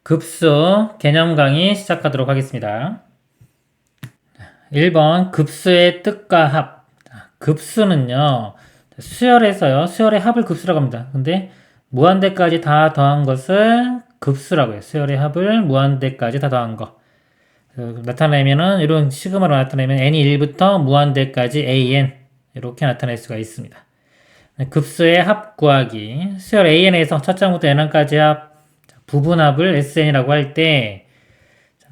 급수 개념 강의 시작하도록 하겠습니다. 1번 급수의 뜻과 합. 급수는요, 수열에서요, 수열의 합을 급수라고 합니다. 근데 무한대까지 다 더한 것을 급수라고 해요. 수열의 합을 무한대까지 다 더한 거. 나타내면은, 이런 시그마로 나타내면 n이 1부터 무한대까지 an. 이렇게 나타낼 수가 있습니다. 급수의 합 구하기. 수열 an에서 첫 장부터 n까지 합, 부분합을 sn이라고 할 때,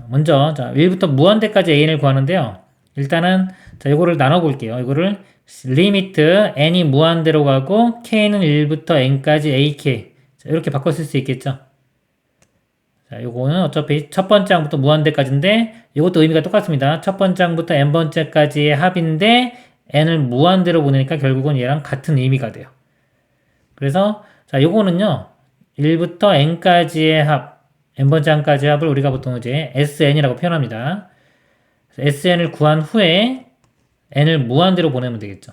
먼저 1부터 무한대까지 an을 구하는데요. 일단은 이거를 나눠볼게요. 이거를 리미트 n이 무한대로 가고 k는 1부터 n까지 ak 이렇게 바꿔 쓸 수 있겠죠. 자, 요거는 어차피 첫 번째 항부터 무한대까지인데 이것도 의미가 똑같습니다. 첫 번째 항부터 n번째까지의 합인데 n을 무한대로 보내니까 결국은 얘랑 같은 의미가 돼요. 그래서 자, 요거는요. 1부터 n까지의 합, n번째 항까지의 합을 우리가 보통 이제 sn이라고 표현합니다. sn을 구한 후에 n을 무한대로 보내면 되겠죠.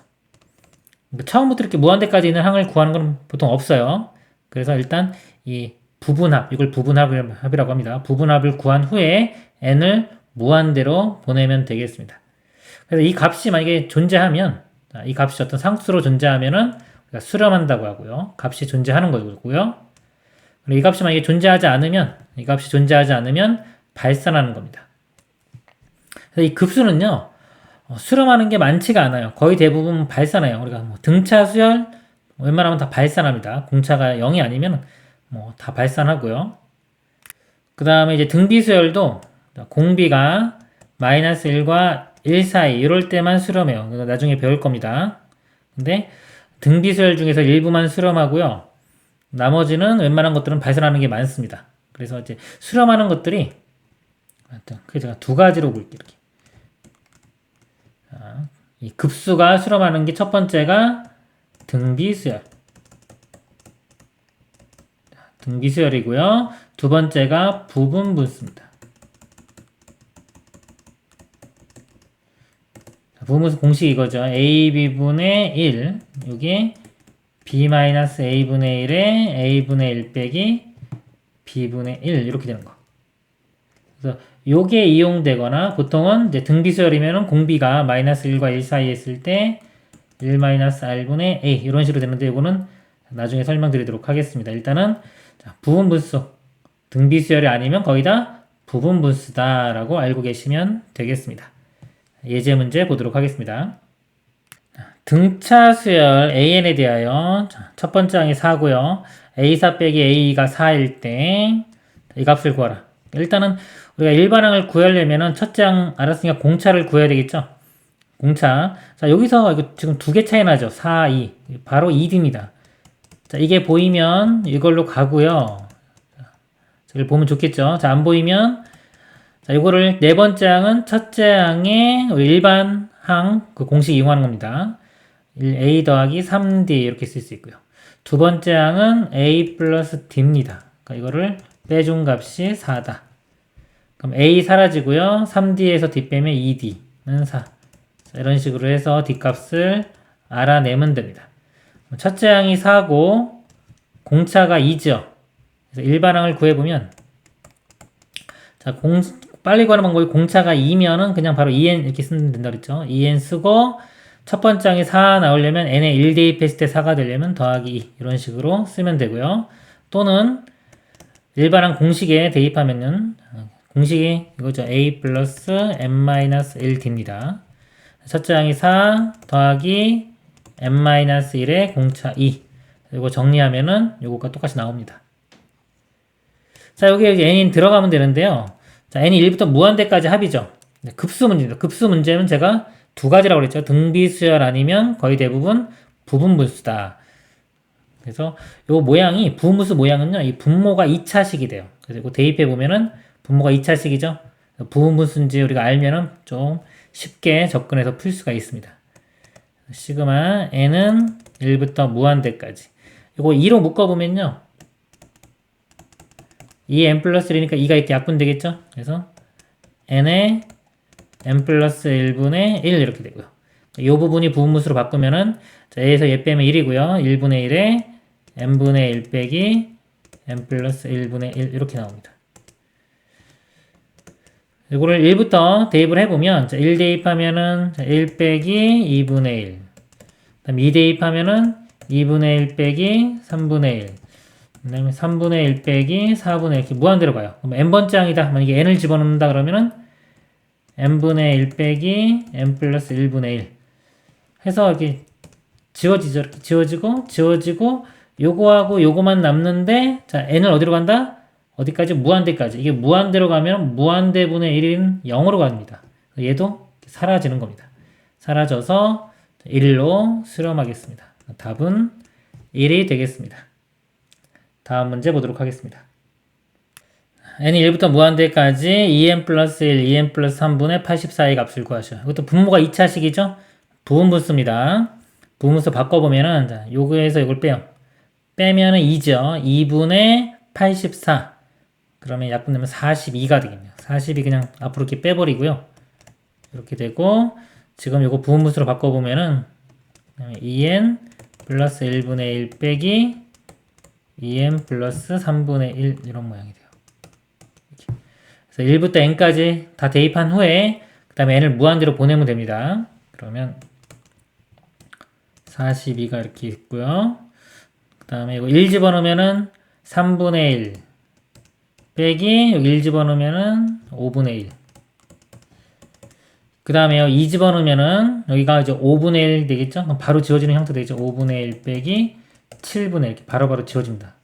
처음부터 이렇게 무한대까지 있는 항을 구하는 건 보통 없어요. 그래서 일단 이 부분합, 이걸 부분합이라고 합니다. 부분합을 구한 후에 n을 무한대로 보내면 되겠습니다. 그래서 이 값이 만약에 존재하면, 이 값이 어떤 상수로 존재하면은 우리가 수렴한다고 하고요. 값이 존재하는 거고요. 이 값이 만약에 존재하지 않으면 발산하는 겁니다. 그래서 이 급수는요, 수렴하는 게 많지가 않아요. 거의 대부분 발산해요. 우리가 뭐 등차, 수열, 웬만하면 다 발산합니다. 공차가 0이 아니면 뭐 다 발산하고요. 그 다음에 이제 등비수열도 공비가 마이너스 1과 1 사이 이럴 때만 수렴해요. 나중에 배울 겁니다. 근데 등비수열 중에서 일부만 수렴하고요. 나머지는 웬만한 것들은 발산하는 게 많습니다. 그래서 이제 수렴하는 것들이 제가 두 가지로 볼게요. 이렇게. 이 급수가 수렴하는 게 첫 번째가 등비수열. 등비수열이고요. 두 번째가 부분분수입니다. 부분분수 공식이 이거죠. AB분의 1. 이게 B-A분의 1에 A분의 1 빼기 B분의 1 이렇게 되는 거. 그래서 요게 이용되거나 보통은 이제 등비수열이면은 공비가 마이너스 1과 1 사이에 있을 때 1 마이너스 R분의 A 이런 식으로 되는데 이거는 나중에 설명드리도록 하겠습니다. 일단은 부분분수 등비수열이 아니면 거의 다 부분분수다라고 알고 계시면 되겠습니다. 예제 문제 보도록 하겠습니다. 등차수열 AN에 대하여 첫 번째 항이 4고요. A4 빼기 A가 4일 때 이 값을 구하라. 일단은 우리가 일반항을 구하려면은 첫째 항 알았으니까 공차를 구해야 되겠죠. 공차. 자, 여기서 이거 지금 두 개 차이 나죠. 4, 2. 바로 2D입니다. 자, 이게 보이면 이걸로 가고요. 자, 이걸 보면 좋겠죠. 자, 안 보이면 자, 이거를 네 번째 항은 첫째 항의 일반 항 그 공식 이용하는 겁니다. A 더하기 3D 이렇게 쓸 수 있고요. 두 번째 항은 A 플러스 D입니다. 그러니까 이거를 빼준 값이 4다. 그럼 A 사라지고요. 3D에서 D 빼면 2D는 4. 자, 이런 식으로 해서 D 값을 알아내면 됩니다. 첫째 항이 4고 공차가 2죠. 그래서 일반항을 구해보면 자, 빨리 구하는 방법이 공차가 2면은 그냥 바로 2n 이렇게 쓰면 된다 그랬죠. 2n 쓰고 첫 번째 항이 4 나오려면 n에 1 대입했을 때 4가 되려면 더하기 2 이런 식으로 쓰면 되고요. 또는 일반항 공식에 대입하면은 공식이 이거죠. a 플러스 n-1d입니다. 첫째 항이 4 더하기 n-1의 공차 2 이거 정리하면은 요거가 똑같이 나옵니다. 자, 여기 n이 들어가면 되는데요. 자, n이 1부터 무한대까지 합이죠. 급수 문제입니다. 급수 문제는 제가 두 가지라고 그랬죠. 등비수열 아니면 거의 대부분 부분분수다. 그래서 요 모양이 부분분수 모양은요. 이 분모가 2차식이 돼요. 그래서 이거 대입해 보면은 분모가 2차식이죠. 부분분수인지 우리가 알면은 좀 쉽게 접근해서 풀 수가 있습니다. 시그마 n은 1부터 무한대까지. 이거 2로 묶어 보면요. 2n 플러스 1이니까 2가 이렇게 약분되겠죠? 그래서 n에 n 플러스 1분의 1 이렇게 되고요. 이 부분이 부분분수로 바꾸면은 자, A에서 얘 빼면 1이고요. 1분의 1에 n분의 1 빼기 n 플러스 1분의 1 이렇게 나옵니다. 이거를 1부터 대입을 해보면, 자, 1 대입하면은, 자, 1 빼기 2분의 1. 그 다음 2 대입하면은, 2분의 1 빼기 3분의 1. 그 다음에 3분의 1 빼기 4분의 1. 이렇게 무한대로 가요. 그럼 n번째 항이다. 만약에 n을 집어넣는다 그러면은, n분의 1 빼기 n 플러스 1분의 1. 해서 이렇게 지워지죠. 이렇게 지워지고, 요거하고 요거만 남는데, 자, n을 어디로 간다? 어디까지? 무한대까지. 이게 무한대로 가면 무한대분의 1인 0으로 갑니다. 얘도 사라지는 겁니다. 사라져서 1로 수렴하겠습니다. 답은 1이 되겠습니다. 다음 문제 보도록 하겠습니다. n이 1부터 무한대까지 2n 플러스 1, 2n 플러스 3분의 84의 값을 구하셔. 이것도 분모가 2차식이죠? 부분분수입니다. 부분분수 바꿔보면은, 자, 요거에서 이걸 빼요. 빼면은 2죠. 2분의 84. 그러면 약분되면 42가 되겠네요. 42 그냥 앞으로 이렇게 빼버리고요. 이렇게 되고, 지금 요거 부분분수로 바꿔보면은, 2n 플러스 1분의 1 빼기 2n 플러스 3분의 1 이런 모양이 돼요. 이렇게. 그래서 1부터 n까지 다 대입한 후에 그 다음에 n을 무한대로 보내면 됩니다. 그러면 42가 이렇게 있고요. 그 다음에 이거 1 집어넣으면은 3분의 1 빼기 여기 1 집어넣으면은 5분의 1. 그 다음에 2 집어넣으면은 여기가 이제 5분의 1 되겠죠? 그럼 바로 지워지는 형태 되죠? 5분의 1 빼기 7분의 1 이렇게 바로바로 지워집니다.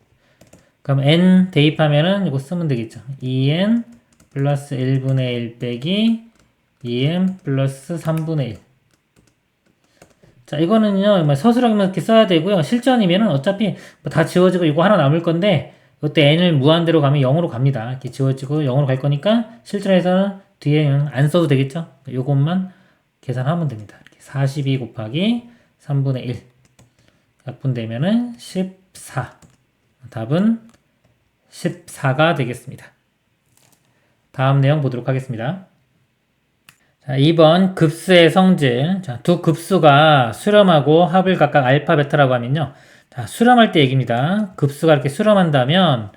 그럼 n 대입하면은 이거 쓰면 되겠죠? 2n 플러스 1분의 1 빼기 2n 플러스 3분의 1. 자, 이거는요, 서술하면 이렇게 써야 되고요. 실전이면은 어차피 다 지워지고 이거 하나 남을 건데, 이때 n을 무한대로 가면 0으로 갑니다. 이렇게 지워지고 0으로 갈 거니까, 실전에서는 뒤에는 안 써도 되겠죠? 요것만 계산하면 됩니다. 이렇게 42 곱하기 3분의 1. 약분되면은 14. 답은 14가 되겠습니다. 다음 내용 보도록 하겠습니다. 자, 2번 급수의 성질. 자, 두 급수가 수렴하고 합을 각각 알파, 베타라고 하면요. 자, 수렴할 때 얘기입니다. 급수가 이렇게 수렴한다면,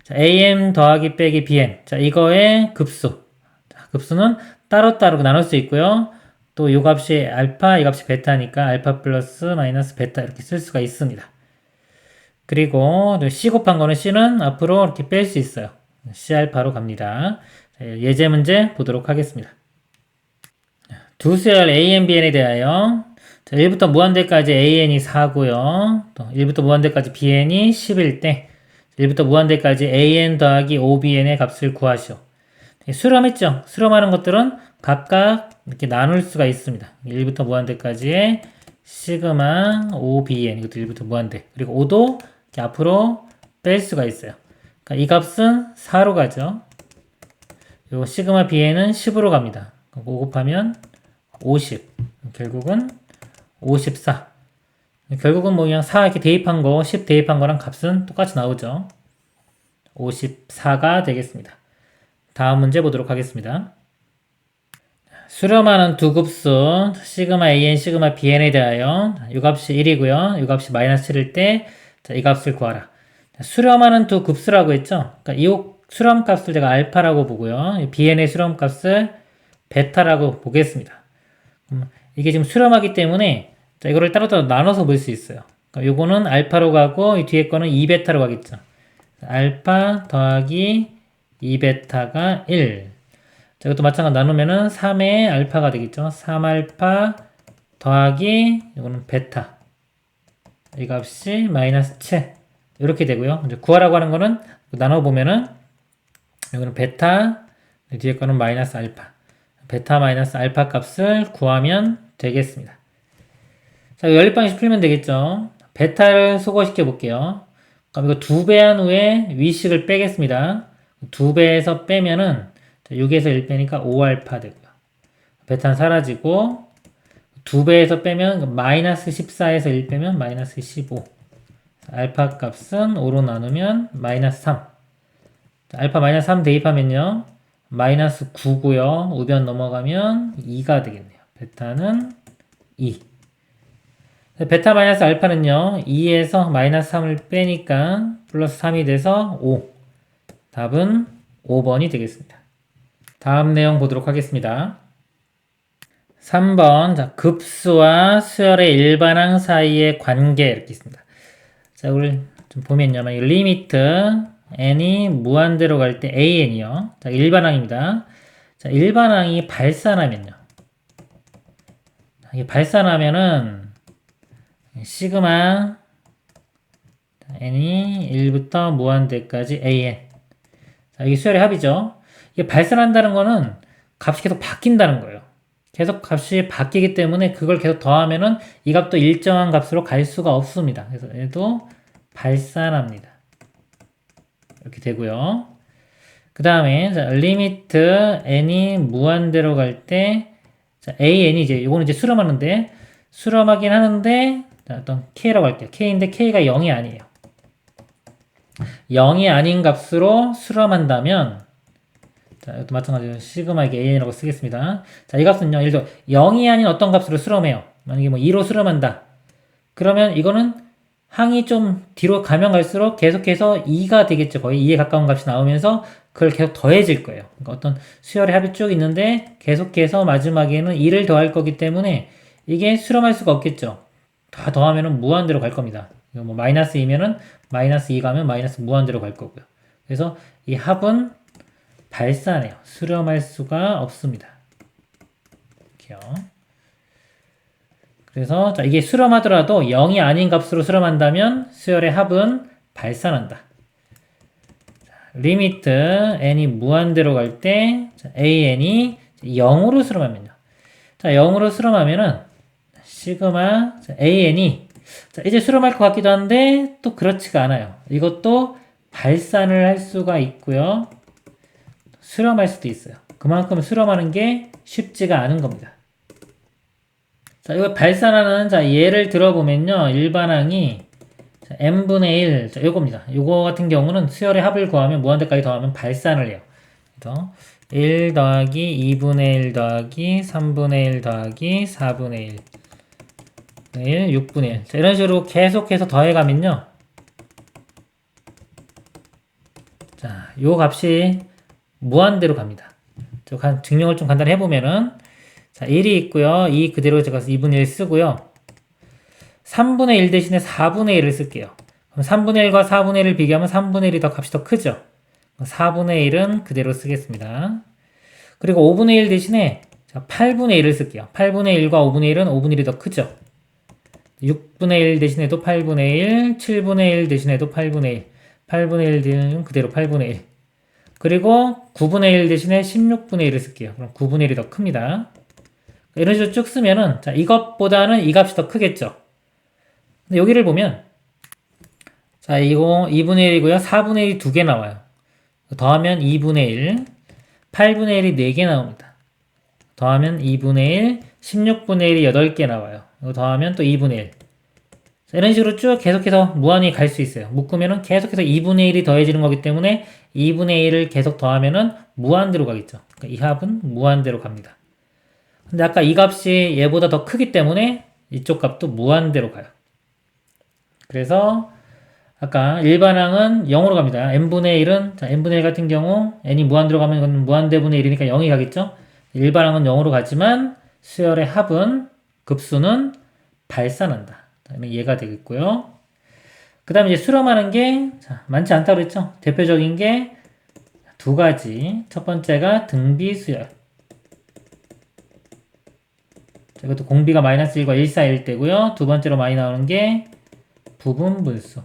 자, am 더하기 빼기 bn. 자, 이거의 급수. 자, 급수는 따로따로 나눌 수 있고요. 또 이 값이 알파, 이 값이 베타니까 알파 플러스 마이너스 베타 이렇게 쓸 수가 있습니다. 그리고 c 곱한 거는 c는 앞으로 이렇게 뺄 수 있어요. c 알파로 갑니다. 자, 예제 문제 보도록 하겠습니다. 두 수열 a,n, bn에 대하여 자, 1부터 무한대까지 an이 4고요. 또 1부터 무한대까지 bn이 10일 때 1부터 무한대까지 an 더하기 5bn의 값을 구하시오. 수렴했죠? 수렴하는 것들은 각각 이렇게 나눌 수가 있습니다. 1부터 무한대까지의 시그마 5bn 이것도 1부터 무한대 그리고 5도 이렇게 앞으로 뺄 수가 있어요. 그러니까 이 값은 4로 가죠. 요 시그마 bn은 10으로 갑니다. 5 곱하면 50. 결국은 54. 결국은 뭐 그냥 4 이렇게 대입한 거, 10 대입한 거랑 값은 똑같이 나오죠. 54가 되겠습니다. 다음 문제 보도록 하겠습니다. 수렴하는 두 급수 시그마 an, 시그마 bn에 대하여 이 값이 1이고요. 이 값이 마이너스 7일 때 이 값을 구하라. 수렴하는 두 급수라고 했죠. 그러니까 이 수렴 값을 제가 알파라고 보고요. bn의 수렴 값을 베타라고 보겠습니다. 이게 지금 수렴하기 때문에 자, 이거를 따로따로 나눠서 볼 수 있어요. 그러니까 요거는 알파로 가고 이 뒤에 거는 2베타로 가겠죠. 알파 더하기 2베타가 1. 자, 이것도 마찬가지로 나누면은 3의 알파가 되겠죠. 3알파 더하기 이거는 베타. 이 값이 마이너스 7. 이렇게 되고요. 이제 구하라고 하는 거는 나눠보면은 이거는 베타, 뒤에 거는 마이너스 알파. 베타 마이너스 알파 값을 구하면 되겠습니다. 자, 연립방식 풀면 되겠죠. 베타를 소거시켜 볼게요. 그럼 이거 2배 한 후에 위식을 빼겠습니다. 2배에서 빼면은 6에서 1 빼니까 5알파 되고요. 베타는 사라지고 2배에서 빼면 마이너스 14에서 1 빼면 마이너스 15. 알파 값은 5로 나누면 마이너스 3. 알파 마이너스 3 대입하면요. 마이너스 9고요. 우변 넘어가면 2가 되겠네요. 베타는 2. 베타 마이너스 알파는요. 2에서 마이너스 3을 빼니까 플러스 3이 돼서 5. 답은 5번이 되겠습니다. 다음 내용 보도록 하겠습니다. 3번, 자, 급수와 수열의 일반항 사이의 관계 이렇게 있습니다. 자, 우리 좀 보면요. 만약 리미트 n이 무한대로 갈 때 an이요. 자, 일반항입니다. 자, 일반항이 발산하면요. 이게 발산하면은 시그마 n이 1부터 무한대까지 an. 자, 이게 수열의 합이죠. 이게 발산한다는 거는 값이 계속 바뀐다는 거예요. 계속 값이 바뀌기 때문에 그걸 계속 더하면은 이 값도 일정한 값으로 갈 수가 없습니다. 그래서 얘도 발산합니다. 이렇게 되고요. 그 다음에 리미트 n이 무한대로 갈 때 an이 이제 요거는 이제 수렴하는데 수렴하긴 하는데 자, 어떤 k라고 할게요. k인데 k가 0이 아니에요. 0이 아닌 값으로 수렴한다면 자, 이것도 마찬가지로 시그마에게 an이라고 쓰겠습니다. 자, 이 값은요. 예를 들어 0이 아닌 어떤 값으로 수렴해요. 만약에 뭐 2로 수렴한다. 그러면 이거는 항이 좀 뒤로 가면 갈수록 계속해서 2가 되겠죠. 거의 2에 가까운 값이 나오면서 그걸 계속 더해질 거예요. 그러니까 어떤 수열의 합이 쭉 있는데 계속해서 마지막에는 2를 더할 거기 때문에 이게 수렴할 수가 없겠죠. 다 더하면은 무한대로 갈 겁니다. 이거 뭐 마이너스 2면은 마이너스 2 가면 마이너스 무한대로 갈 거고요. 그래서 이 합은 발산해요. 수렴할 수가 없습니다. 이렇게요. 그래서 자, 이게 수렴하더라도 0이 아닌 값으로 수렴한다면 수열의 합은 발산한다. 자, 리미트 n이 무한대로 갈 때 an이 0으로 수렴하면요. 자, 0으로 수렴하면은 시그마 an이 자, 이제 수렴할 것 같기도 한데 또 그렇지가 않아요. 이것도 발산을 할 수가 있고요. 수렴할 수도 있어요. 그만큼 수렴하는 게 쉽지가 않은 겁니다. 자, 이거 발산하는, 자, 예를 들어보면요. 일반항이, 자, n분의 1, 자, 요겁니다. 요거 같은 경우는 수열의 합을 구하면 무한대까지 더하면 발산을 해요. 그래서 1 더하기 2분의 1 더하기 3분의 1 더하기 4분의 1, 6분의 1. 자, 이런 식으로 계속해서 더해가면요. 자, 요 값이 무한대로 갑니다. 증명을 좀 간단히 해보면은, 자, 1이 있고요. 2 그대로 제가 2분의 1 쓰고요. 3분의 1 대신에 4분의 1을 쓸게요. 그럼 3분의 1과 4분의 1을 비교하면 3분의 1이 더 값이 더 크죠. 4분의 1은 그대로 쓰겠습니다. 그리고 5분의 1 대신에 8분의 1을 쓸게요. 8분의 1과 5분의 1은 5분의 1이 더 크죠. 6분의 1 대신에도 8분의 1, 7분의 1 대신에도 8분의 1, 8분의 1 대신에 그대로 8분의 1. 그리고 9분의 1 대신에 16분의 1을 쓸게요. 그럼 9분의 1이 더 큽니다. 이런 식으로 쭉 쓰면은, 자, 이것보다는 이 값이 더 크겠죠. 근데 여기를 보면, 자, 이거 2분의 1이고요. 4분의 1이 2개 나와요. 더하면 2분의 1, 8분의 1이 4개 나옵니다. 더하면 2분의 1, 16분의 1이 8개 나와요. 이거 더하면 또 2분의 1. 자, 이런 식으로 쭉 계속해서 무한히 갈 수 있어요. 묶으면은 계속해서 2분의 1이 더해지는 거기 때문에 2분의 1을 계속 더하면은 무한대로 가겠죠. 그러니까 이 합은 무한대로 갑니다. 근데 아까 이 값이 얘보다 더 크기 때문에 이쪽 값도 무한대로 가요. 그래서 아까 일반항은 0으로 갑니다. n분의 1은 자, n분의 1 같은 경우 n이 무한대로 가면 이건 무한대분의 1이니까 0이 가겠죠. 일반항은 0으로 가지만 수열의 합은 급수는 발산한다. 얘가 되겠고요. 그 다음에 이제 수렴하는 게 자, 많지 않다고 그랬죠. 대표적인 게 두 가지. 첫 번째가 등비수열. 이것도 공비가 마이너스 1과 1 사이일 때고요. 두 번째로 많이 나오는 게 부분분수.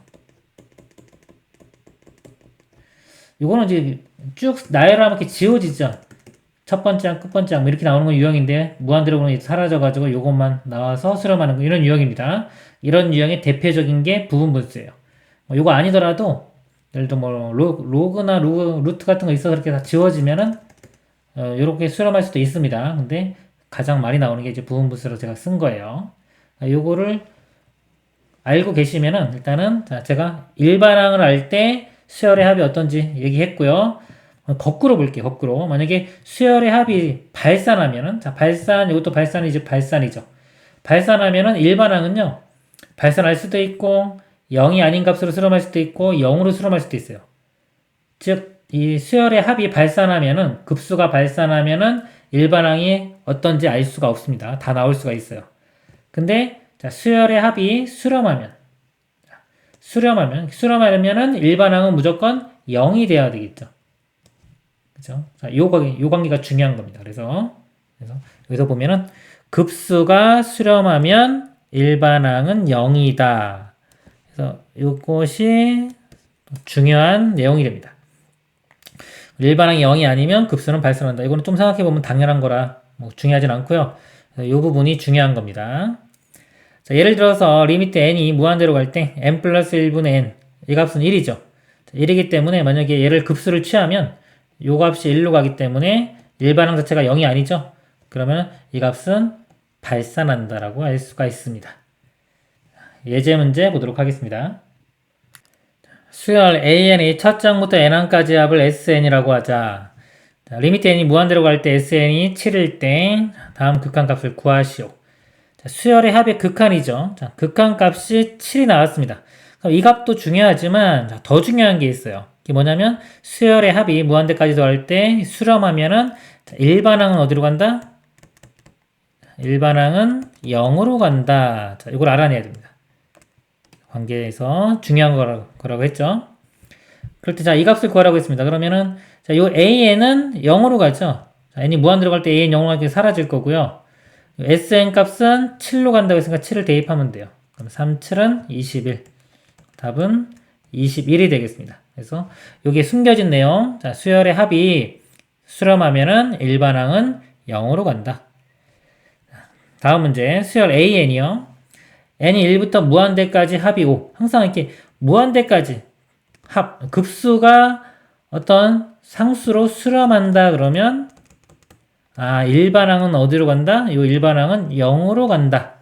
요거는 이제 쭉 나열하면 이렇게 지워지죠. 첫 번째 항, 끝 번째 항, 뭐 이렇게 나오는 건 유형인데, 무한대로 보면 사라져가지고 요것만 나와서 수렴하는 거, 이런 유형입니다. 이런 유형의 대표적인 게 부분분수예요. 요거 아니더라도, 예를 들어 뭐, 로그나 루트 같은 거 있어서 이렇게 다 지워지면은, 요렇게 수렴할 수도 있습니다. 근데, 가장 많이 나오는 게 이제 부분분수로 제가 쓴 거예요. 요거를 알고 계시면은 일단은 제가 일반항을 알 때 수열의 합이 어떤지 얘기했고요. 거꾸로 볼게요. 거꾸로. 만약에 수열의 합이 발산하면은 발산 이것도 발산이죠. 발산이죠. 발산하면은 일반항은요. 발산할 수도 있고 0이 아닌 값으로 수렴할 수도 있고 0으로 수렴할 수도 있어요. 즉 이 수열의 합이 발산하면은, 급수가 발산하면은 일반항이 어떤지 알 수가 없습니다. 다 나올 수가 있어요. 근데, 자, 수열의 합이 수렴하면은 일반항은 무조건 0이 돼야 되겠죠. 그죠? 자, 요 관계가 중요한 겁니다. 그래서 여기서 보면은 급수가 수렴하면 일반항은 0이다. 그래서 이것이 중요한 내용이 됩니다. 일반항이 0이 아니면 급수는 발생한다. 이거는 좀 생각해보면 당연한 거라 뭐 중요하진 않고요. 이 부분이 중요한 겁니다. 자, 예를 들어서 리미트 n이 무한대로 갈 때 n 플러스 1분의 n 이 값은 1이죠. 1이기 때문에 만약에 얘를 급수를 취하면 이 값이 1로 가기 때문에 일반항 자체가 0이 아니죠. 그러면 이 값은 발산한다라고 알 수가 있습니다. 예제 문제 보도록 하겠습니다. 수열 AN이 첫 장부터 N항까지 합을 SN이라고 하자. 자, 리미트 N이 무한대로 갈 때 SN이 7일 때 다음 극한값을 구하시오. 자, 수열의 합의 극한이죠. 자, 극한값이 7이 나왔습니다. 그럼 이 값도 중요하지만 자, 더 중요한 게 있어요. 이게 뭐냐면 수열의 합이 무한대까지도 할 때 수렴하면은 자, 일반항은 어디로 간다? 일반항은 0으로 간다. 자, 이걸 알아내야 됩니다. 관계에서 중요한 거라고 했죠. 그럴 때, 자, 이 값을 구하라고 했습니다. 그러면은, 자, 요 AN은 0으로 가죠. 자, N이 무한대로 갈 때 AN 0으로 갈 때 사라질 거고요. SN 값은 7로 간다고 했으니까 7을 대입하면 돼요. 그럼 3, 7은 21. 답은 21이 되겠습니다. 그래서, 요게 숨겨진 내용. 자, 수열의 합이 수렴하면은 일반항은 0으로 간다. 다음 문제. 수열 AN이요. n이 1부터 무한대까지 합이 5. 항상 이렇게 무한대까지 급수가 어떤 상수로 수렴한다 그러면 일반항은 어디로 간다? 이 일반항은 0으로 간다.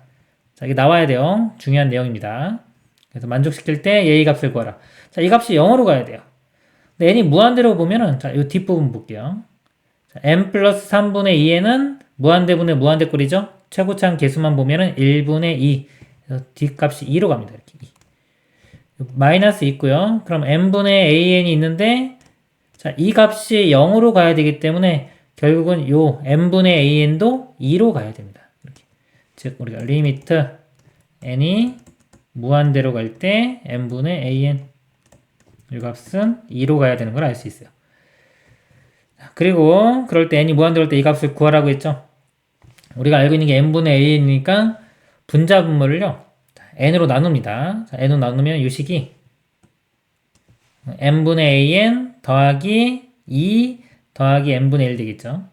자, 이게 나와야 돼요. 중요한 내용입니다. 그래서 만족시킬 때 얘의 값을 구하라. 자, 이 값이 0으로 가야 돼요. 근데 n이 무한대로 보면은 자, 이 뒷부분 볼게요. 자, n 플러스 3분의 2에는 무한대분의 무한대꼴이죠. 최고차항 개수만 보면은 1분의 2. 그래서 뒷값이 2로 갑니다. 이렇게 2. 마이너스 있고요. 그럼 n분의 an이 있는데 자, 이 값이 0으로 가야 되기 때문에 결국은 요 n분의 an도 2로 가야 됩니다. 이렇게. 즉 우리가 리미트 n이 무한대로 갈 때 n분의 an 이 값은 2로 가야 되는 걸 알 수 있어요. 그리고 그럴 때 n이 무한대로 갈 때 이 값을 구하라고 했죠. 우리가 알고 있는 게 n분의 an이니까 분자 분모를요, n으로 나눕니다. 자, n으로 나누면 이 식이 n분의 an 더하기 2 더하기 n분의 1 되겠죠.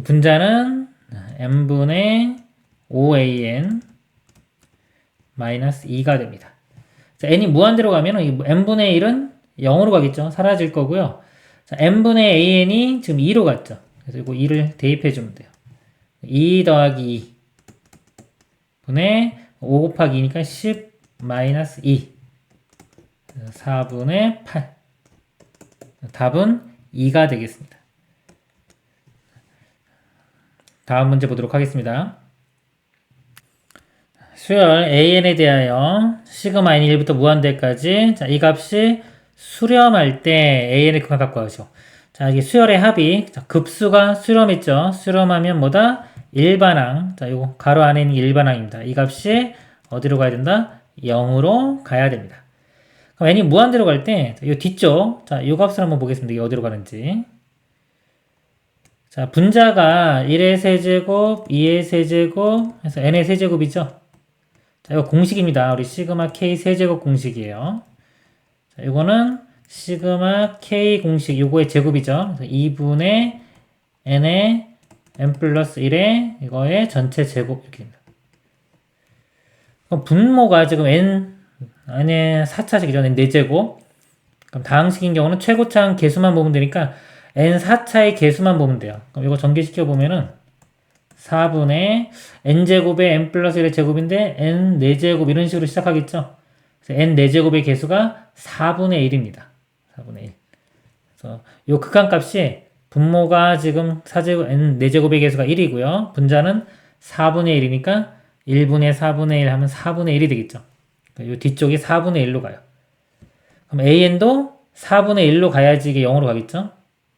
분자는 n분의 5an 마이너스 2가 됩니다. 자, n이 무한대로 가면 n분의 1은 0으로 가겠죠. 사라질 거고요. 자, n분의 an이 지금 2로 갔죠. 그래서 이거 2를 대입해주면 돼요. 2 더하기 2 분의 5 곱하기 2니까 10 마이너스 2 4분의 8 답은 2가 되겠습니다. 다음 문제 보도록 하겠습니다. 수열 AN에 대하여 시그마 N 1부터 무한대까지 자, 이 값이 수렴할 때 AN의 극한값 구하시오. 자, 이게 수열의 합이 자, 급수가 수렴했죠. 수렴하면 뭐다? 일반항. 자, 요거 가로 안에 있는 게 일반항입니다. 이 값이 어디로 가야 된다? 0으로 가야 됩니다. 그럼 n이 무한대로 갈 때, 요 뒤쪽, 자, 요 값을 한번 보겠습니다. 이게 어디로 가는지. 자, 분자가 1의 세제곱, 2의 세제곱, 해서 n의 세제곱이죠. 자, 이거 공식입니다. 우리 시그마 k 세제곱 공식이에요. 자, 이거는 시그마 k 공식, 요거의 제곱이죠. 그래서 2분의 n의 n 플러스 1의 이거의 전체 제곱 이렇게 됩니다. 그럼 분모가 지금 n의 4차식이죠. n 4제곱. 그럼 다항식인 경우는 최고차항 개수만 보면 되니까 n 4차의 개수만 보면 돼요. 그럼 이거 전개시켜 보면은 4분의 n제곱의 n 플러스 1의 제곱인데 n 4제곱 이런 식으로 시작하겠죠. 그래서 n 4제곱의 개수가 4분의 1입니다. 4분의 1. 그래서 요 극한값이 분모가 지금 4제곱, n 4제곱의 개수가 1이고요. 분자는 4분의 1이니까 1분의 4분의 1 하면 4분의 1이 되겠죠. 이 뒤쪽이 4분의 1로 가요. 그럼 AN도 4분의 1로 가야지 이게 0으로 가겠죠?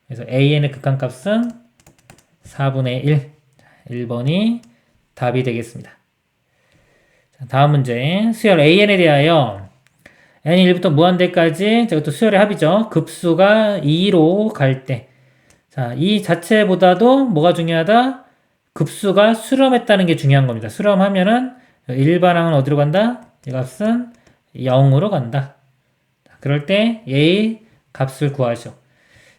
그래서 AN의 극한값은 4분의 1. 1번이 답이 되겠습니다. 자, 다음 문제. 수열 AN에 대하여 n이 1부터 무한대까지 이것도 수열의 합이죠. 급수가 2로 갈 때. 자, 이 자체보다도 뭐가 중요하다? 급수가 수렴했다는 게 중요한 겁니다. 수렴하면은 일반항은 어디로 간다? 이 값은 0으로 간다. 그럴 때 a 값을 구하죠.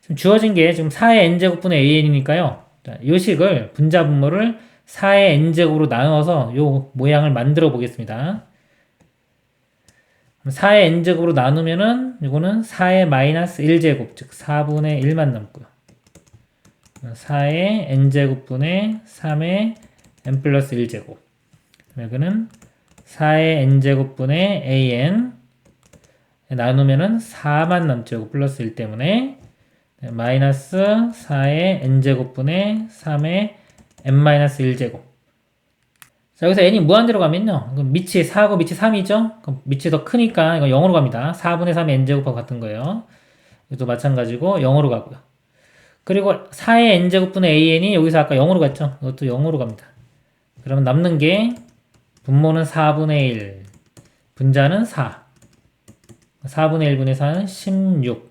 지금 주어진 게 지금 4의 n제곱분의 an이니까요. 이 식을 분자 분모를 4의 n제곱으로 나누어서 이 모양을 만들어 보겠습니다. 4의 n제곱으로 나누면은 이거는 4의 마이너스 1제곱, 즉 4분의 1만 남고요. 4의 n제곱분의 3의 n 플러스 1제곱. 여기는 4의 n제곱분의 an 나누면은 4만 남죠. 플러스 1 때문에 마이너스 4의 n제곱분의 3의 n-1제곱. 자, 여기서 n이 무한대로 가면요. 그럼 밑이 4고 밑이 3이죠? 그럼 밑이 더 크니까 이거 0으로 갑니다. 4분의 3의 n제곱하고 같은 거예요. 이것도 마찬가지고 0으로 가고요. 그리고 4의 n제곱분의 an이 여기서 아까 0으로 갔죠? 이것도 0으로 갑니다. 그러면 남는 게 분모는 4분의 1, 분자는 4. 4분의 1분의 4는 16.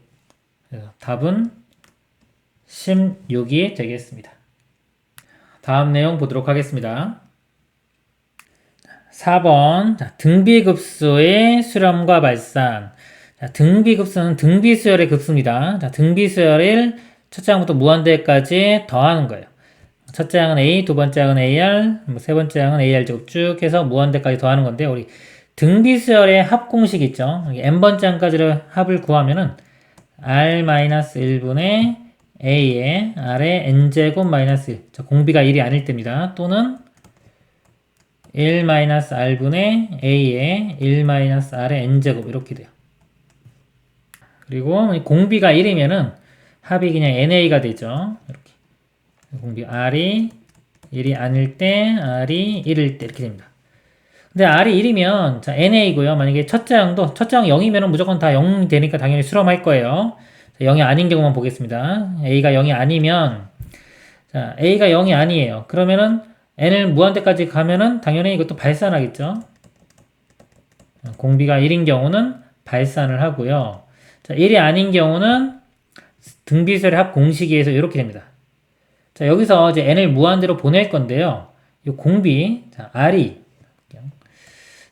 그래서 답은 16이 되겠습니다. 다음 내용 보도록 하겠습니다. 4번 등비급수의 수렴과 발산. 자, 등비급수는 등비수열의 급수입니다. 자, 등비수열을 첫째 항부터 무한대까지 더하는 거예요. 첫째 항은 A, 두 번째 항은 AR, 세 번째 항은 AR제곱 쭉 해서 무한대까지 더하는 건데 우리 등비수열의 합 공식 있죠. n번째 항까지를 합을 구하면은 R-1분의 A의 R의 n제곱 마이너스 1. 자, 공비가 1이 아닐 때입니다. 또는 1-R분의 A의 1-R의 n제곱 이렇게 돼요. 그리고 공비가 1이면은 합이 그냥 NA가 되죠. 이렇게. 공비 R이 1이 아닐 때, R이 1일 때 이렇게 됩니다. 근데 R이 1이면 자, NA고요. 만약에 첫째 항도 첫째 항 0이면 무조건 다 0 되니까 당연히 수렴할 거예요. 자, 0이 아닌 경우만 보겠습니다. A가 0이 아니면 자, A가 0이 아니에요. 그러면은 n을 무한대까지 가면은 당연히 이것도 발산하겠죠. 공비가 1인 경우는 발산을 하고요. 자, 1이 아닌 경우는 등비수열의 합 공식에 의해서 이렇게 됩니다. 자, 여기서 이제 n을 무한대로 보낼 건데요. 이 공비, 자, r이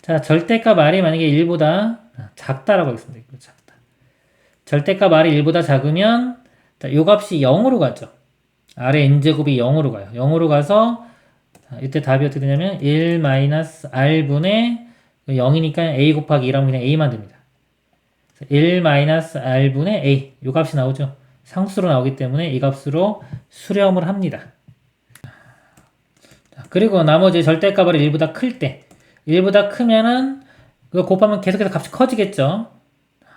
자, 절대값 r이 만약에 1보다 작다라고 하겠습니다. 작다. 절대값 r이 1보다 작으면 자, 이 값이 0으로 가죠. r의 n제곱이 0으로 가요. 0으로 가서 자, 이때 답이 어떻게 되냐면 1-r분의 0이니까 a 곱하기 2라면 그냥 a만 됩니다. 1-r분의 a 이 값이 나오죠. 상수로 나오기 때문에 이 값으로 수렴을 합니다. 자, 그리고 나머지 절대값 r이 1보다 클 때 1보다 크면은 그거 곱하면 계속해서 값이 커지겠죠.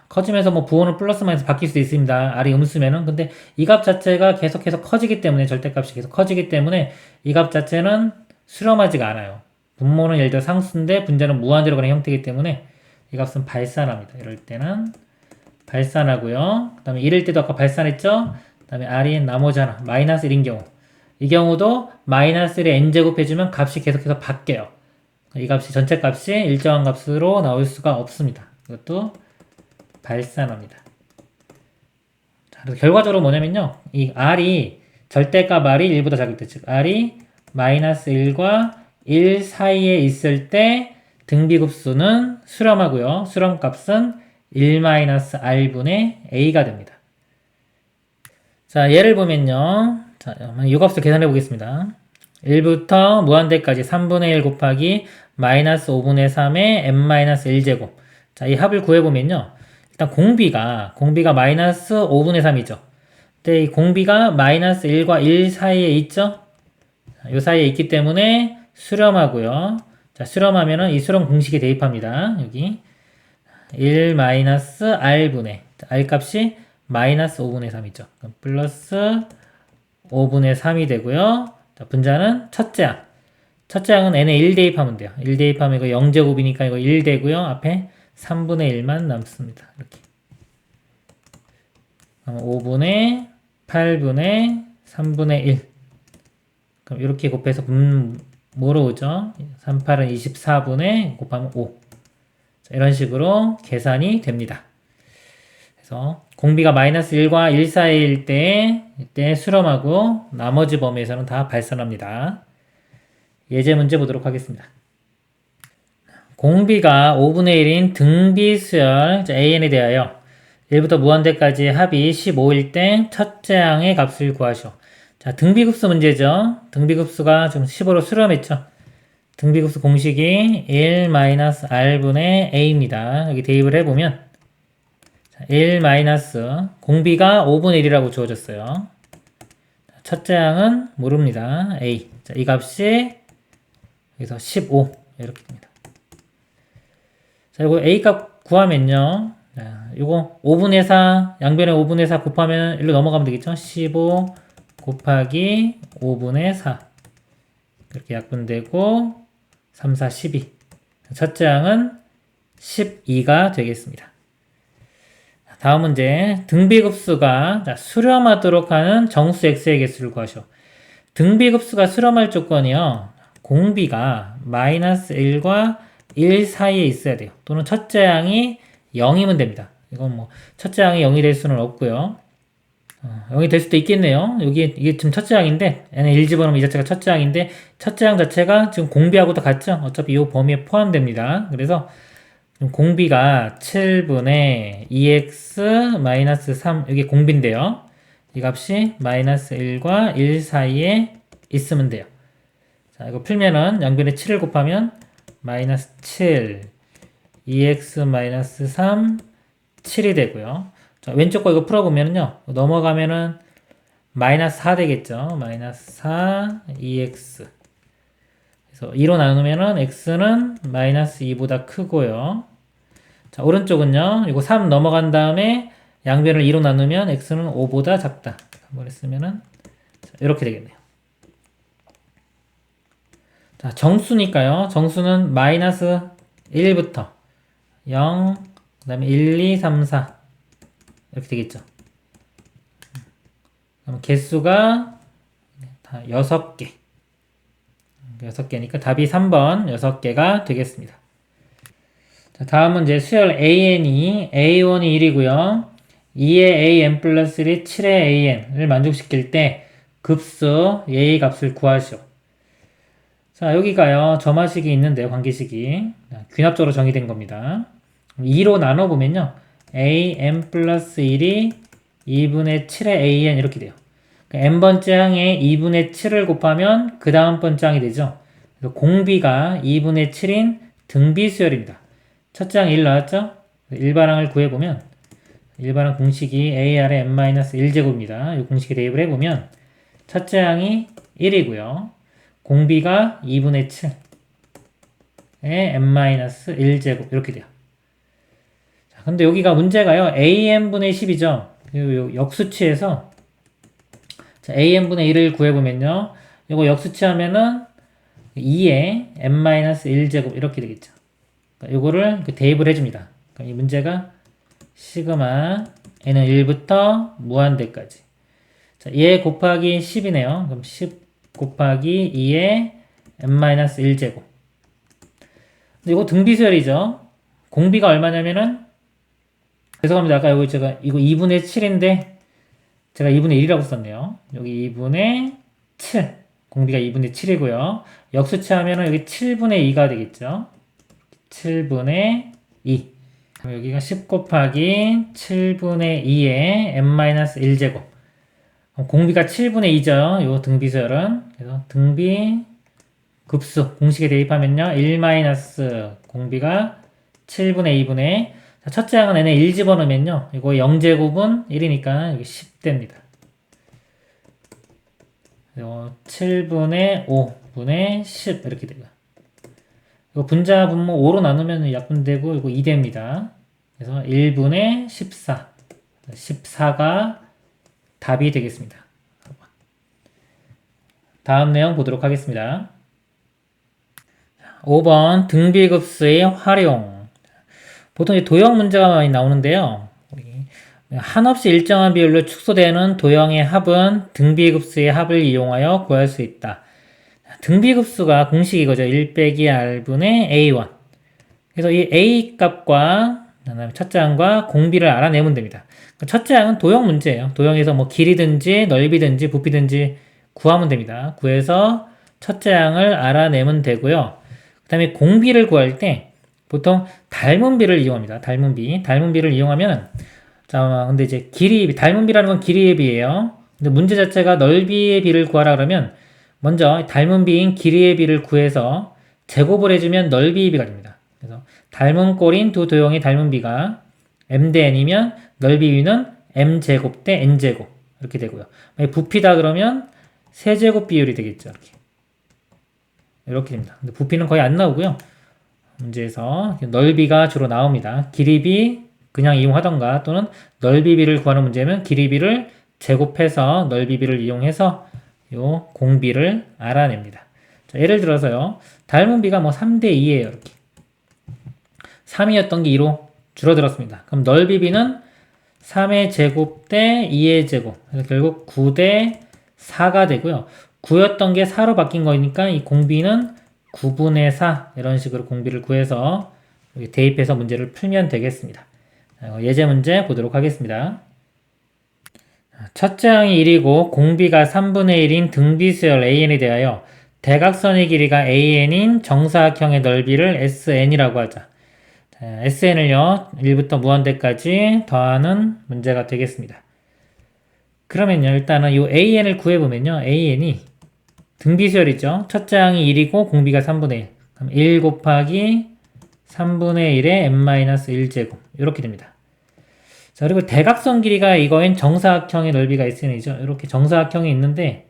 커지면서 뭐 부호는 플러스 마이너스 바뀔 수도 있습니다. r이 음수면은. 근데 이 값 자체가 계속해서 커지기 때문에 절대값이 계속 커지기 때문에 이 값 자체는 수렴하지가 않아요. 분모는 예를 들어 상수인데 분자는 무한대로 가는 형태이기 때문에 이 값은 발산합니다. 이럴 때는 발산하고요. 그 다음에 이럴 때도 아까 발산했죠? 그 다음에 r이 나머지 하나 마이너스 1인 경우 이 경우도 마이너스 1에 n제곱 해주면 값이 계속해서 바뀌어요. 이 값이 전체 값이 일정한 값으로 나올 수가 없습니다. 이것도 발산합니다. 자, 그래서 결과적으로 뭐냐면요. 이 r이 절대값 r이 1보다 작을 때, 즉 r이 마이너스 1과 1 사이에 있을 때 등비급수는 수렴하고요. 수렴값은 1-r분의 a가 됩니다. 자, 예를 보면요. 자, 이 값을 계산해 보겠습니다. 1부터 무한대까지 3분의 1 곱하기 마이너스 5분의 3의 n-1제곱. 자, 이 합을 구해보면요. 일단 공비가 마이너스 5분의 3이죠. 근데 이 공비가 마이너스 1과 1 사이에 있죠? 이 사이에 있기 때문에 수렴하고요. 자, 수렴하면은 이 수렴 공식에 대입합니다. 여기 1-r분의 r 값이 마이너스 5분의 3이죠. 플러스 5분의 3이 되고요. 자, 분자는 첫째 항. 첫째 항은 n에 1 대입하면 돼요. 1 대입하면 이거 0제곱이니까 이거 1 되고요. 앞에 3분의 1만 남습니다. 이렇게. 5분의 8분의 3분의 1. 그럼 이렇게 곱해서 뭐로 오죠? 3, 8은 24분의 곱하면 5. 자, 이런 식으로 계산이 됩니다. 그래서 공비가 마이너스 1과 1 사이일 때 이때 수렴하고 나머지 범위에서는 다 발산합니다. 예제 문제 보도록 하겠습니다. 공비가 5분의 1인 등비수열 AN에 대하여 1부터 무한대까지 합이 15일 때 첫째 항의 값을 구하시오. 자, 등비급수 문제죠. 등비급수가 지금 15로 수렴했죠. 등비급수 공식이 1-r분의 a입니다. 여기 대입을 해보면 1 공비가 5분의 1이라고 주어졌어요. 첫째 항은 모릅니다. a. 자, 이 값이 여기서 15 이렇게 됩니다. 자, 이거 a 값 구하면요. 자, 이거 5분의 4 양변에 5분의 4 곱하면 1로 넘어가면 되겠죠. 15 곱하기 5분의 4 이렇게 약분되고 3, 4, 12 첫째 항은 12가 되겠습니다. 다음 문제 등비급수가 수렴하도록 하는 정수 x의 개수를 구하시오. 등비급수가 수렴할 조건이요. 공비가 마이너스 1과 1 사이에 있어야 돼요. 또는 첫째 항이 0이면 됩니다. 이건 뭐 첫째 항이 0이 될 수는 없고요. 0이 될 수도 있겠네요. 이게 지금 첫째 항인데 n에 1 집어넣으면 이 자체가 첫째 항인데 첫째 항 자체가 지금 공비하고도 같죠? 어차피 이 범위에 포함됩니다. 그래서 공비가 7분의 2x-3 이게 공비인데요. 이 값이 마이너스 1과 1 사이에 있으면 돼요. 자, 이거 풀면은 양변에 7을 곱하면 마이너스 7 2x-3 7이 되고요. 자, 왼쪽 거 이거 풀어보면요. 넘어가면은 마이너스 4 되겠죠. 마이너스 4 2x 그래서 2로 나누면은 x는 마이너스 2보다 크고요. 자, 오른쪽은요. 이거 3 넘어간 다음에 양변을 2로 나누면 x는 5보다 작다. 한번 했으면은 이렇게 되겠네요. 자, 정수니까요. 정수는 마이너스 1부터 0, 그 다음에 1, 2, 3, 4 이렇게 되겠죠. 그럼 개수가 다 6개. 6개니까 답이 3번 6개가 되겠습니다. 자, 다음은 이제 수열 AN이 A1이 1이고요. 2의 AN 플러스 1이 7의 AN을 만족시킬 때 급수 A의 값을 구하시오. 자, 여기가요. 점화식이 있는데요. 관계식이. 귀납적으로 정의된 겁니다. 2로 나눠보면요. AN 플러스 1이 2분의 7의 AN 이렇게 돼요. n번째 항에 2분의 7을 곱하면 그 다음 번째 항이 되죠. 그래서 공비가 2분의 7인 등비수열입니다. 첫째 항 1 나왔죠? 일반항을 구해보면 일반항 공식이 AR의 n-1제곱입니다. 이 공식에 대입을 해보면 첫째 항이 1이고요. 공비가 2분의 7의 n-1제곱 이렇게 돼요. 자, 근데 여기가 문제가요. an분의 10이죠. 역수치에서 자, an분의 1을 구해보면요. 이거 역수치하면은 2의 n-1제곱 이렇게 되겠죠. 그러니까 이거를 대입을 해줍니다. 그러니까 이 문제가 시그마 n은 1부터 무한대까지. 자, 얘 곱하기 10이네요. 그럼 10 곱하기 2의 n-1제곱. 근데 이거 등비수열이죠. 공비가 얼마냐면은 죄송합니다. 아까 이거 제가 이거 2분의 7인데 제가 2분의 1이라고 썼네요. 여기 2분의 7. 공비가 2분의 7이고요. 역수치 하면은 여기 7분의 2가 되겠죠. 7분의 2. 그럼 여기가 10 곱하기 7분의 2의 n-1제곱. 공비가 7분의 2죠. 요 등비수열은. 그래서 등비 급수 공식에 대입하면요. 1 공비가 7분의 2분의 첫째 항은 n에 1 집어넣으면요. 이거 0제곱은 1이니까 여기 10 됩니다. 7분의 5분의 10 이렇게 돼요. 이거 분자 분모 5로 나누면 약분되고 이거 2 됩니다. 그래서 1분의 14 14가 답이 되겠습니다. 다음 내용 보도록 하겠습니다. 5번 등비급수의 활용. 보통 이 도형 문제가 많이 나오는데요. 한없이 일정한 비율로 축소되는 도형의 합은 등비급수의 합을 이용하여 구할 수 있다. 등비급수가 공식이 이거죠. 1 빼기 r분의 a1. 그래서 이 a 값과 그다음에 첫째 항과 공비를 알아내면 됩니다. 첫째 항은 도형 문제예요. 도형에서 뭐 길이든지 넓이든지 부피든지 구하면 됩니다. 구해서 첫째 항을 알아내면 되고요. 그 다음에 공비를 구할 때 보통 닮은 비를 이용합니다. 닮은 비. 닮은 비를 이용하면 자, 근데 이제 닮은 비라는 건 길이의 비예요. 근데 문제 자체가 넓이의 비를 구하라 그러면 먼저 닮은 비인 길이의 비를 구해서 제곱을 해주면 넓이의 비가 됩니다. 그래서 닮은 꼴인 두 도형의 닮은 비가 m 대 n이면 넓이 비는 m제곱 대 n제곱 이렇게 되고요. 부피다 그러면 세제곱 비율이 되겠죠. 이렇게 됩니다. 근데 부피는 거의 안 나오고요. 문제에서 넓이가 주로 나옵니다. 길이비 그냥 이용하던가 또는 넓이비를 구하는 문제면 길이비를 제곱해서 넓이비를 이용해서 요 공비를 알아냅니다. 자, 예를 들어서요. 닮은 비가 뭐 3대 2예요. 이렇게. 3이었던 게 2로 줄어들었습니다. 그럼 넓이비는 3의 제곱 대 2의 제곱. 그래서 결국 9대 4가 되고요. 9였던 게 4로 바뀐 거니까 이 공비는 9분의 4 이런 식으로 공비를 구해서 여기 대입해서 문제를 풀면 되겠습니다. 예제 문제 보도록 하겠습니다. 첫째 항이 1이고 공비가 3분의 1인 등비수열 AN에 대하여 대각선의 길이가 AN인 정사각형의 넓이를 SN이라고 하자. SN을요 1부터 무한대까지 더하는 문제가 되겠습니다. 그러면요 일단은 이 AN을 구해보면요 AN이 등비수열이죠. 첫째 항이 1이고 공비가 3분의 1. 그럼 1 곱하기 3분의 1의 n-1제곱 이렇게 됩니다. 자 그리고 대각선 길이가 이거인 정사각형의 넓이가 SN이죠. 이렇게 정사각형이 있는데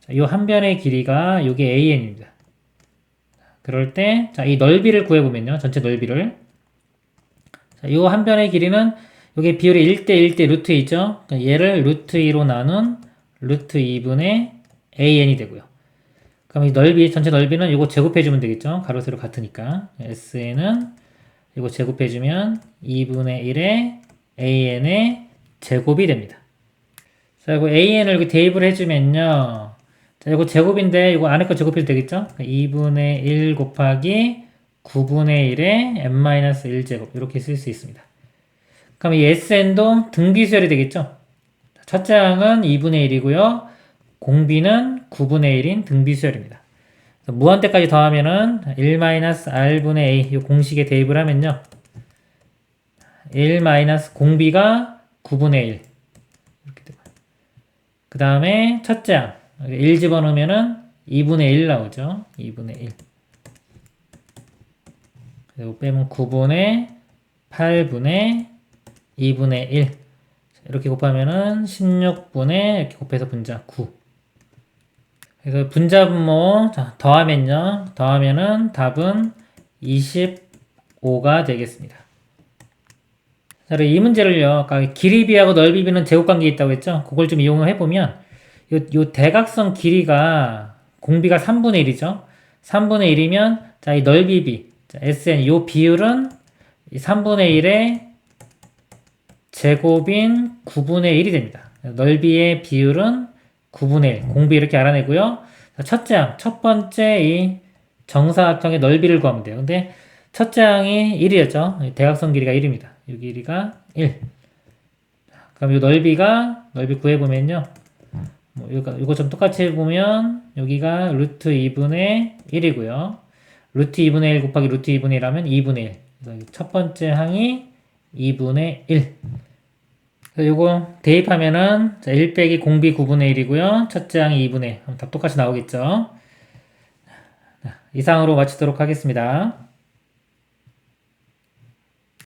이 한 변의 길이가 이게 AN입니다. 그럴 때 자 이 넓이를 구해보면요. 전체 넓이를 자, 이 한 변의 길이는 이게 비율이 1대 1대 루트 2죠. 그러니까 얘를 루트 2로 나눈 루트 2분의 AN이 되고요. 그럼 이 넓이, 전체 넓이는 이거 제곱해주면 되겠죠. 가로, 세로 같으니까. SN은 이거 제곱해주면 2분의 1의 AN의 제곱이 됩니다. 자, 이거 AN을 이렇게 대입을 해주면요. 자, 이거 제곱인데, 이거 안에 거 제곱해도 되겠죠? 2분의 1 곱하기 9분의 1의 n-1제곱. 이렇게 쓸 수 있습니다. 그럼 이 SN도 등비수열이 되겠죠? 첫째 항은 2분의 1이고요. 공비는 9분의 1인 등비수열입니다. 무한대까지 더하면은 1-r분의 a 이 공식에 대입을 하면요. 1 공비가 9분의 1 이렇게 되고 그 다음에 첫째 항 1 집어넣으면은 2분의 1 나오죠. 2분의 1 그리고 빼면 9분의 8분의 2분의 1 이렇게 곱하면은 16분의 이렇게 곱해서 분자 9 그래서 분자분모 더하면은 답은 25가 되겠습니다. 자, 이 문제를요, 아까 길이비하고 넓이비는 제곱관계에 있다고 했죠? 그걸 좀 이용을 해보면, 요 대각선 길이가, 공비가 3분의 1이죠? 3분의 1이면, 자, 이 넓이비, 자, SN, 요 비율은 3분의 1의 제곱인 9분의 1이 됩니다. 넓이의 비율은 9분의 1, 공비 이렇게 알아내고요. 자, 첫째 항, 첫 번째 이 정사각형의 넓이를 구하면 돼요. 근데 첫째 항이 1이었죠? 대각선 길이가 1입니다. 이 길이가 1. 그럼 이 넓이 구해보면요. 뭐, 이거 좀 똑같이 해보면, 여기가 루트 2분의 1이고요. 루트 2분의 1 곱하기 루트 2분의 1 하면 2분의 1. 그래서 첫 번째 항이 2분의 1. 그래서 요거 대입하면은, 1 빼기 공비 9분의 1이고요. 첫째 항이 2분의 1. 답 똑같이 나오겠죠. 이상으로 마치도록 하겠습니다.